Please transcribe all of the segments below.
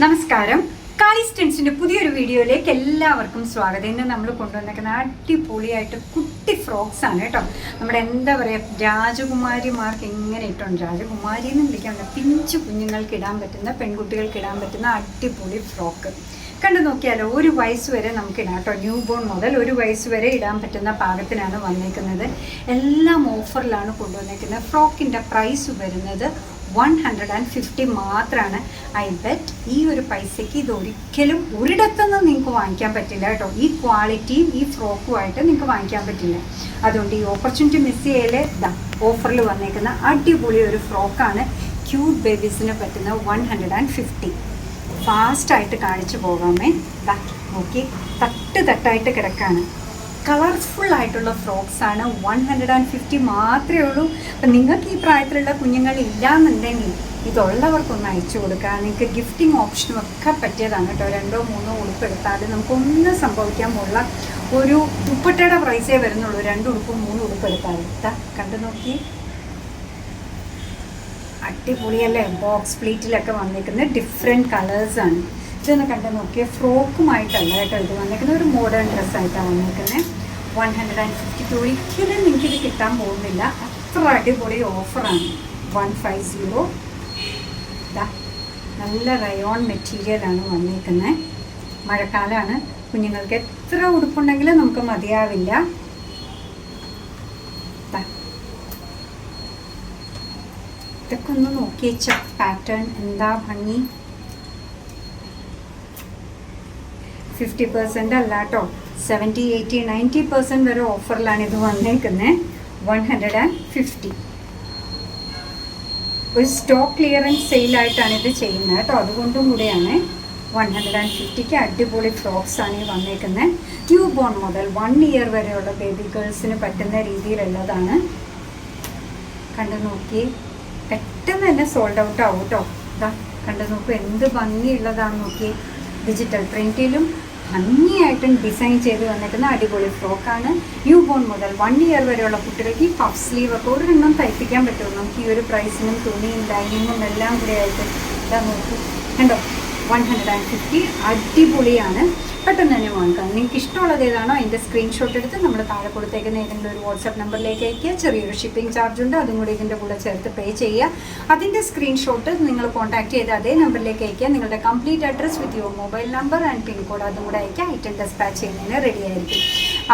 നമസ്കാരം. കാലീസ് ടെൻസിൻ്റെ പുതിയൊരു വീഡിയോയിലേക്ക് എല്ലാവർക്കും സ്വാഗതം. ഇന്ന് നമ്മൾ കൊണ്ടുവന്നേക്കുന്ന അടിപൊളിയായിട്ട് കുട്ടി ഫ്രോക്സ് ആണ് കേട്ടോ. നമ്മുടെ എന്താ പറയുക, രാജകുമാരിമാർക്ക് എങ്ങനെ ഇട്ടുണ്ട്, രാജകുമാരി എന്ന് വിളിക്കാൻ പറ്റില്ല, പിഞ്ചു കുഞ്ഞുങ്ങൾക്ക് ഇടാൻ പറ്റുന്ന, പെൺകുട്ടികൾക്ക് ഇടാൻ പറ്റുന്ന അടിപൊളി ഫ്രോക്ക് കണ്ടു നോക്കിയാലോ. ഒരു വയസ്സ് വരെ നമുക്ക് ഇടാം കേട്ടോ. ന്യൂ ബോൺ മുതൽ ഒരു വയസ്സ് വരെ ഇടാൻ പറ്റുന്ന പാകത്തിനാണ് വന്നേക്കുന്നത്. എല്ലാം ഓഫറിലാണ് കൊണ്ടുവന്നേക്കുന്നത്. ഫ്രോക്കിൻ്റെ പ്രൈസ് വരുന്നത് 150 മാത്രമാണ്. ഐ ബെറ്റ് ഈ ഒരു പൈസയ്ക്ക് ഇതൊരിക്കലും ഒരിടത്തുനിന്ന് നിങ്ങൾക്ക് വാങ്ങിക്കാൻ പറ്റില്ല കേട്ടോ. ഈ ക്വാളിറ്റിയും ഈ ഫ്രോക്കുമായിട്ട് നിങ്ങൾക്ക് വാങ്ങിക്കാൻ പറ്റില്ല. അതുകൊണ്ട് ഈ ഓപ്പർച്യൂണിറ്റി മിസ് ചെയ്യല്. ഓഫറിൽ വന്നേക്കുന്ന അടിപൊളി ഒരു ഫ്രോക്കാണ്. ക്യൂട്ട് ബേബീസിന് പറ്റുന്ന 150. ഫാസ്റ്റായിട്ട് കാണിച്ചു പോകാമേ. നോക്കി, തട്ടായിട്ട് കിടക്കാണ്. കളർഫുൾ ആയിട്ടുള്ള ഫ്രോക്സാണ്. 150 മാത്രമേ ഉള്ളൂ. അപ്പം നിങ്ങൾക്ക് ഈ പ്രായത്തിലുള്ള കുഞ്ഞുങ്ങൾ ഇല്ലാന്നുണ്ടെങ്കിൽ ഇതുള്ളവർക്കൊന്ന് അയച്ചു കൊടുക്കുക. നിങ്ങൾക്ക് ഗിഫ്റ്റിംഗ് ഓപ്ഷനും ഒക്കെ പറ്റിയതാണ് കേട്ടോ. 2 3 ഉടുപ്പെടുത്താൽ നമുക്കൊന്നും സംഭവിക്കാൻ പോകുള്ള ഒരു ദുപ്പട്ടയുടെ പ്രൈസേ വരുന്നുള്ളൂ. 2 ഉടുപ്പും 3 ഉടുപ്പെടുത്താൽ. കണ്ടു നോക്കി, അടിപൊളിയല്ലേ. ബോക്സ് പ്ലീറ്റിലൊക്കെ വന്നിരിക്കുന്ന ഡിഫറെൻറ്റ് കളേഴ്സാണ്. ഇതൊന്ന് കണ്ടു നോക്കിയ ഫ്രോക്കുമായിട്ടല്ല കേട്ടോ ഇത് വന്നിരിക്കുന്നത്, ഒരു മോഡേൺ ഡ്രസ്സായിട്ടാണ് വന്നിരിക്കുന്നത്. 150 ഒരിക്കലും നിങ്ങൾക്കിത് കിട്ടാൻ പോകുന്നില്ല. അത്ര അടിപൊളി ഓഫറാണ്. 150. നല്ല റയോൺ മെറ്റീരിയലാണ് വന്നിരിക്കുന്നത്. മഴക്കാലമാണ്. കുഞ്ഞുങ്ങൾക്ക് എത്ര ഉടുപ്പുണ്ടെങ്കിലും നമുക്ക് മതിയാവില്ല. ഇതൊക്കെ ഒന്ന് നോക്കിയേച്ച പാറ്റേൺ എന്താ ഭംഗി. 50% അല്ല കേട്ടോ, 70 80 90% വരെ ഓഫറിലാണ് ഇത് വന്നേക്കുന്നത്. 150. ഒരു സ്റ്റോക്ക് ക്ലിയറൻസ് സെയിലായിട്ടാണ് ഇത് ചെയ്യുന്നത് കേട്ടോ. അതുകൊണ്ടും കൂടെയാണ് 150ക്ക് അടിപൊളി ഫ്രോക്സാണ് ഈ വന്നേക്കുന്നത്. ന്യൂ ബോൺ മുതൽ 1 ഇയർ വരെയുള്ള ബേബി ഗേൾസിന് പറ്റുന്ന രീതിയിലുള്ളതാണ്. കണ്ടു നോക്കി, പെട്ടെന്ന് തന്നെ സോൾഡ് ഔട്ട് ആവും കേട്ടോ. കണ്ടു നോക്കൂ, എന്ത് ഭംഗിയുള്ളതാണ് നോക്കി. ഡിജിറ്റൽ പ്രിൻറ്റിലും ഭംഗിയായിട്ടും ഡിസൈൻ ചെയ്ത് വന്നിരിക്കുന്ന അടിപൊളി ഫ്രോക്കാണ്. ന്യൂ ബോൺ മുതൽ 1 ഇയർ വരെയുള്ള കുട്ടികൾക്ക് ഈ പഫ് സ്ലീവ് ഒക്കെ ഒരെണ്ണം തയ്പ്പിക്കാൻ പറ്റുമോ നമുക്ക് ഈ ഒരു പ്രൈസിനും. തുണിയും ലൈനിങ്ങും എല്ലാം കൂടെ ആയിട്ട് നോക്കൂ. കണ്ടോ, 150 അടിപൊളിയാണ്. പെട്ടെന്ന് തന്നെ വാങ്ങിക്കാം. നിങ്ങൾക്ക് ഇഷ്ടമുള്ളത് ഏതാണോ അതിൻ്റെ സ്ക്രീൻഷോട്ട് എടുത്ത് നമ്മൾ താഴെ കൊടുത്തേക്കുന്ന ഏതെങ്കിലും ഒരു വാട്സാപ്പ് നമ്പറിലേക്ക് അയക്കുക. ചെറിയൊരു ഷിപ്പിംഗ് ചാർജ് ഉണ്ട്, അതും കൂടി ഇതിൻ്റെ കൂടെ ചേർത്ത് പേ ചെയ്യുക. അതിൻ്റെ സ്ക്രീൻഷോട്ട് നിങ്ങൾ കോൺടാക്ട് ചെയ്ത് അതേ നമ്പറിലേക്ക് അയക്കുക. നിങ്ങളുടെ complete address with your mobile number and pincode അതും കൂടെ അയക്കുക. ഐറ്റം ഡെസ്പാച്ച് ചെയ്യുന്നതിന് റെഡി ആയിരിക്കും.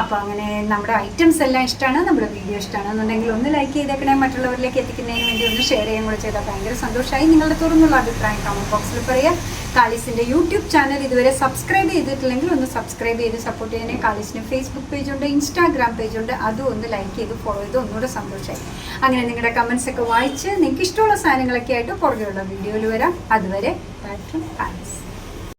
അപ്പോൾ അങ്ങനെ നമ്മുടെ ഐറ്റംസ് എല്ലാം ഇഷ്ടമാണ്, നമ്മുടെ വീഡിയോ ഇഷ്ടമാണെന്നുണ്ടെങ്കിൽ ഒന്ന് ലൈക്ക് ചെയ്തേക്കണേ. മറ്റുള്ളവരിലേക്ക് എത്തിക്കുന്നതിന് വേണ്ടി ഒന്ന് ഷെയർ ചെയ്യാൻ കൂടെ ചെയ്താൽ ഭയങ്കര സന്തോഷമായി. നിങ്ങളുടെ തുറന്നുള്ള അഭിപ്രായം കമൻറ്റ് ബോക്സിൽ പറയുക. കാലീസിൻ്റെ യൂട്യൂബ് ചാനൽ ഇതുവരെ സബ്സ്ക്രൈബ് ചെയ്തിട്ടില്ലെങ്കിൽ ഒന്ന് സബ്സ്ക്രൈബ് ചെയ്ത് സപ്പോർട്ട് ചെയ്യാനേ. കാലീസിന് ഫേസ്ബുക്ക് പേജുണ്ട്, ഇൻസ്റ്റാഗ്രാം പേജുണ്ട്, അതും ഒന്ന് ലൈക്ക് ചെയ്ത് ഫോളോ ചെയ്ത് ഒന്നുകൂടെ സന്തോഷമായി. അങ്ങനെ നിങ്ങളുടെ കമൻസ് ഒക്കെ വായിച്ച് നിങ്ങൾക്ക് ഇഷ്ടമുള്ള സാധനങ്ങളൊക്കെ ആയിട്ട് പുറകെയുള്ള വീഡിയോയിൽ വരാം. അതുവരെ ബൈ ഫ്രം കാലീസ്.